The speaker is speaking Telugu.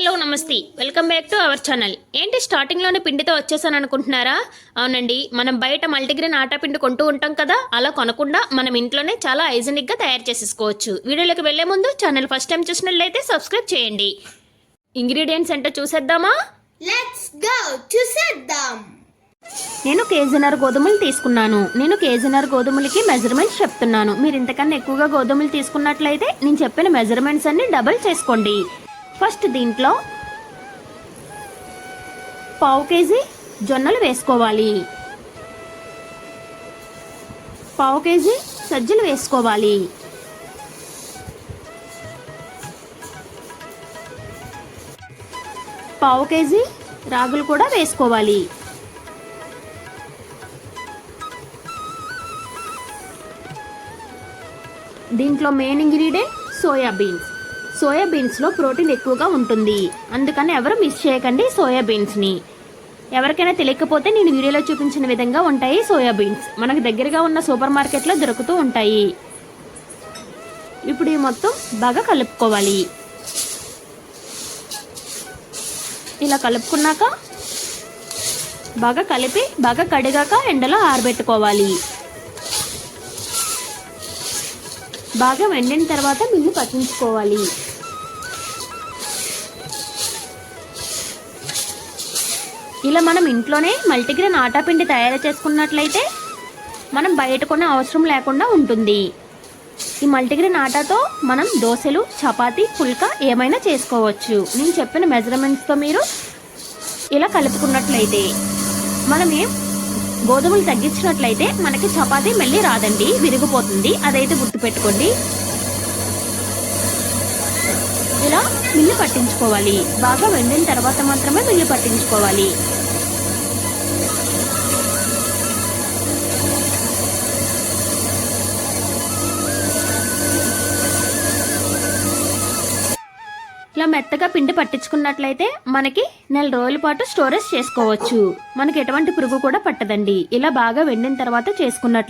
హలో నమస్తే, welcome back to our channel. ఏంటి స్టార్టింగ్లోనే పిండితో వచ్చేసాను అనుకుంటున్నారా? అవునండి, మనం బయట మల్టీగ్రెయిన్ ఆటా పిండి కొంటూ ఉంటాం కదా, అలా కొనకుండా మనం ఇంట్లోనే చాలా హైజెనిక్గా తయారు చేసేసుకోవచ్చు. వీడియోలోకి వెళ్లే ముందు ఛానల్ ఫస్ట్ టైం చూసినట్లయితే సబ్స్క్రైబ్ చేయండి. ఇంగ్రీడియంట్స్ ఏంటో చూసేద్దామా? లెట్స్ గో చూసేద్దాం. నేను కేజీన్నర గోధుమలు తీసుకున్నాను. నేను కేజీన్నర గోధుమలకి మెజర్మెంట్స్ చెప్తున్నాను. మీరు ఇంతకన్నా ఎక్కువగా గోధుమలు తీసుకున్నట్లయితే నేను చెప్పిన మెజర్మెంట్స్ అన్ని డబుల్ చేసుకోండి. ఫస్ట్ దీంట్లో 1/2 కేజీ జొన్నలు వేసుకోవాలి, 1/2 కేజీ సజ్జలు వేసుకోవాలి, 1/2 కేజీ రాగులు కూడా వేసుకోవాలి. దీంట్లో మెయిన్ ఇంగ్రీడియంట్ సోయాబీన్స్లో ప్రోటీన్ ఎక్కువగా ఉంటుంది, అందుకని ఎవరు మిస్ చేయకండి సోయాబీన్స్ని. ఎవరికైనా తెలియకపోతే నేను వీడియోలో చూపించిన విధంగా ఉంటాయి సోయాబీన్స్. మనకు దగ్గరగా ఉన్న సూపర్ మార్కెట్లో దొరుకుతూ ఉంటాయి. ఇప్పుడు ఈ మొత్తం బాగా కలుపుకోవాలి. ఇలా కలుపుకున్నాక బాగా కలిపి బాగా కడిగాక ఎండలో ఆరబెట్టుకోవాలి. బాగా వెండిన తర్వాత మిల్లు పట్టించుకోవాలి. ఇలా మనం ఇంట్లోనే మల్టీగ్రెయిన్ ఆటా పిండి తయారు చేసుకున్నట్లయితే మనం బయట కొనే అవసరం లేకుండా ఉంటుంది. ఈ మల్టీగ్రెయిన్ ఆటాతో మనం దోశలు, చపాతీ, పుల్కా ఏమైనా చేసుకోవచ్చు. నేను చెప్పిన మెజర్మెంట్స్తో మీరు ఇలా కలుపుకున్నట్లయితే మనం గోధుమలు తగ్గించినట్లయితే మనకి చపాతీ మళ్ళీ రాదండి, విరిగిపోతుంది. అదైతే గుర్తుపెట్టుకోండి. ఇలా మిల్లు పట్టించుకోవాలి. బాగా వెండిన తర్వాత మాత్రమే మిల్లు పట్టించుకోవాలి. ఇలా మెత్తగా పిండి పట్టించుకున్నట్లయితే మనకి 4 రోజుల పాటు స్టోరేజ్ చేసుకోవచ్చు. మనకి ఎటువంటి పురుగు కూడా పట్టదండి. ఇలా బాగా వెండిన తర్వాత చేసుకున్నట్లయితే